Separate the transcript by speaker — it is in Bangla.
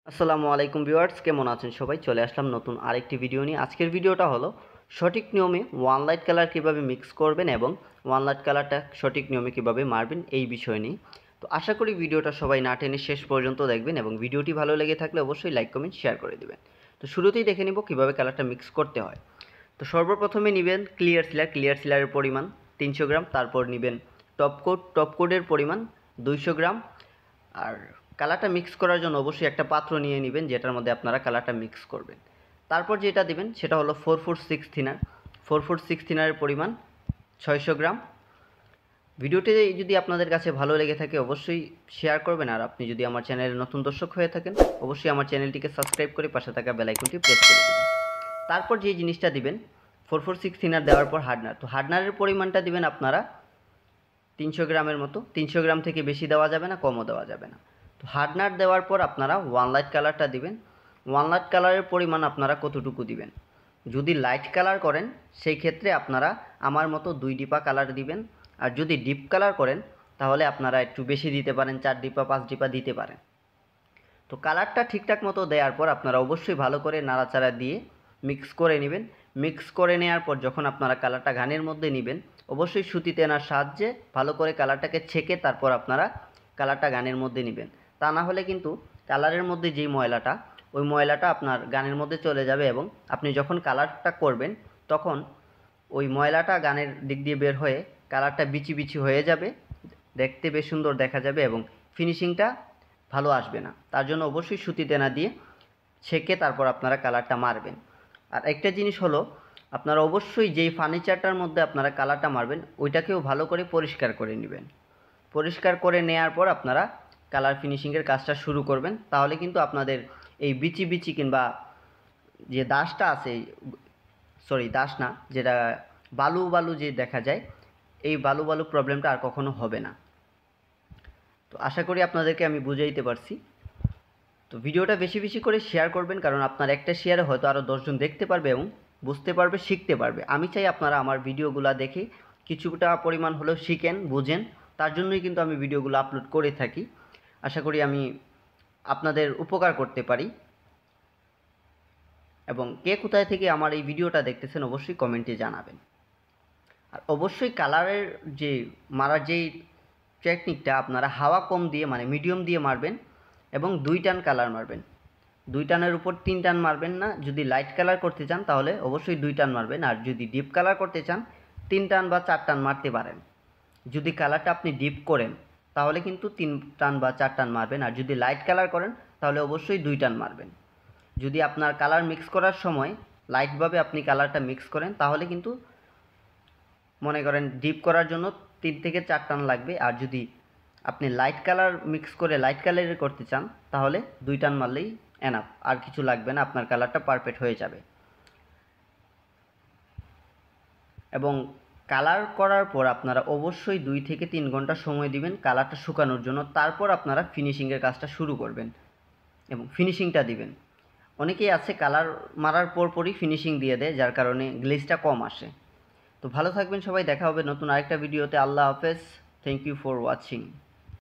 Speaker 1: আসসালামু আলাইকুম ভিউয়ার্স, কেমন আছেন সবাই? চলে আসলাম নতুন আরেকটি ভিডিও নিয়ে। আজকের ভিডিওটা হলো সঠিক নিয়মে ওয়ান লাইট কালার কীভাবে মিক্স করবেন এবং ওয়ান লাইট কালারটা সঠিক নিয়মে কীভাবে মারবেন এই বিষয় নিয়ে। তো আশা করি ভিডিওটা সবাই না টেনে শেষ পর্যন্ত দেখবেন এবং ভিডিওটি ভালো লেগে থাকলে অবশ্যই লাইক কমেন্ট শেয়ার করে দেবেন। তো শুরুতেই দেখে নিব কীভাবে কালারটা মিক্স করতে হয়। তো সর্বপ্রথমে নেবেন ক্লিয়ার সিলারের পরিমাণ 300 গ্রাম, তারপর নেবেন টপ কোডের পরিমাণ 200 গ্রাম। আর কালারটা মিক্স করার জন্য অবশ্যই একটা পাত্র নিয়ে নেবেন যেটার মধ্যে আপনারা কালারটা মিক্স করবেন। তারপর যেটা দেবেন সেটা হলো 4 ফুট 6 থিনার। 4 ফুট 6 থিনারের পরিমাণ 600 গ্রাম। ভিডিওটি যদি আপনাদের কাছে ভালো লেগে থাকে অবশ্যই শেয়ার করবেন, আর আপনি যদি আমার চ্যানেলের নতুন দর্শক হয়ে থাকেন অবশ্যই আমার চ্যানেলটিকে সাবস্ক্রাইব করে পাশে থাকা বেল আইকনটি প্রেস করে দেবেন। তারপর যে জিনিসটা দিবেন 4 ফুট 6 থিনার দেওয়ার পর হার্ডনার। তো হার্ডনারের পরিমাণটা দিবেন আপনারা 300 গ্রামের মতো। 300 গ্রাম থেকে বেশি দেওয়া যাবে না, কমও দেওয়া যাবে না। তো হার্ডনার দেওয়ার পর আপনারা ওয়ান লাইট কালারটা দিবেন। ওয়ান লাইট কালারের পরিমাণ আপনারা কতটুকু দিবেন? যদি লাইট কালার করেন সেই ক্ষেত্রে আপনারা আমার মতো 2 ডিপা কালার দিবেন, আর যদি ডিপ কালার করেন তাহলে আপনারা একটু বেশি দিতে পারেন, 4 ডিপা 5 ডিপা দিতে পারেন। তো কালারটা ঠিকঠাক মতো দেওয়ার পর আপনারা অবশ্যই ভালো করে নাড়াচাড়া দিয়ে মিক্স করে নেবেন। মিক্স করে নেওয়ার পর যখন আপনারা কালারটা ঘানের মধ্যে নেবেন অবশ্যই সুতি তেনার সাহায্যে ভালো করে কালারটাকে ছেঁকে তারপর আপনারা কালারটা গানের মধ্যে নেবেন। তা না হলে কিন্তু কালারের মধ্যে যেই ময়লাটা ওই ময়লাটা আপনার গানের মধ্যে চলে যাবে এবং আপনি যখন কালারটা করবেন তখন ওই ময়লাটা গানের দিক দিয়ে বের হয়ে কালারটা বিচি বিচি হয়ে যাবে, দেখতে বেশ সুন্দর দেখা যাবে এবং ফিনিশিংটা ভালো আসবে না। তার জন্য অবশ্যই সুতি তেনা দিয়ে ছেঁকে তারপর আপনারা কালারটা মারবেন। আর একটা জিনিস হলো আপনারা অবশ্যই যেই ফার্নিচারটার মধ্যে আপনারা কালারটা মারবেন ওইটাকেও ভালো করে পরিষ্কার করে নেবেন। পরিষ্কার করে নেওয়ার পর আপনারা কালার ফিনিশিংয়ের কাজটা শুরু করবেন। তাহলে কিন্তু আপনাদের এই বিচি বিচি কিংবা যে দাগটা আছে, দাগ না, যেটা বালু বালু যে দেখা যায়, এই বালু বালু প্রবলেমটা আর কখনো হবে না। তো আশা করি আপনাদেরকে আমি বুঝাইতে পারছি। তো ভিডিওটা বেশি বেশি করে শেয়ার করবেন, কারণ আপনার একটা শেয়ারে হয়তো আরও 10 জন দেখতে পারবে এবং বুঝতে পারবে, শিখতে পারবে। আমি চাই আপনারা আমার ভিডিওগুলো দেখে কিছুটা পরিমাণ হলেও শিখেন, বুঝেন। তার জন্যই কিন্তু আমি ভিডিওগুলো আপলোড করে থাকি। আশা করি আমি আপনাদের উপকার করতে পারি। এবং কে কোথায় থেকে আমার এই ভিডিওটা দেখতেছেন অবশ্যই কমেন্টে জানাবেন। আর অবশ্যই কালারের যে মারার যেই টেকনিকটা আপনারা হাওয়া কম দিয়ে মানে মিডিয়াম দিয়ে মারবেন এবং 2 টান কালার মারবেন। 2 টানের উপর 3 টান মারবেন না। যদি লাইট কালার করতে চান তাহলে অবশ্যই 2 টান মারবেন, আর যদি ডিপ কালার করতে চান 3 টান বা 4 টান মারতে পারেন। যদি কালারটা আপনি ডিপ করেন তাহলে কিন্তু 3 টান বা 4 টান মারবেন, আর যদি লাইট কালার করেন তাহলে অবশ্যই 2 টান মারবেন। যদি আপনার কালার মিক্স করার সময় লাইটভাবে আপনি কালারটা মিক্স করেন তাহলে কিন্তু মনে করেন ডিপ করার জন্য 3 থেকে 4 টান লাগবে, আর যদি আপনি লাইট কালার মিক্স করে লাইট কালারের করতে চান তাহলে 2 টান মারলেই এনাফ, আর কিছু লাগবে না, আপনার কালারটা পারফেক্ট হয়ে যাবে। এবং কালার করার পর আপনারা অবশ্যই 2 থেকে 3 ঘন্টা সময় দিবেন কালারটা শুকানোর জন্য। তারপর আপনারা ফিনিশিংয়ের কাজটা শুরু করবেন এবং ফিনিশিংটা দিবেন। অনেকেই আছে কালার মারার পরপরই ফিনিশিং দিয়ে দেয়, যার কারণে গ্লেজটা কম আসে। তো ভালো থাকবেন সবাই, দেখা হবে নতুন আরেকটা ভিডিওতে। আল্লাহ হাফেজ। Thank you for watching.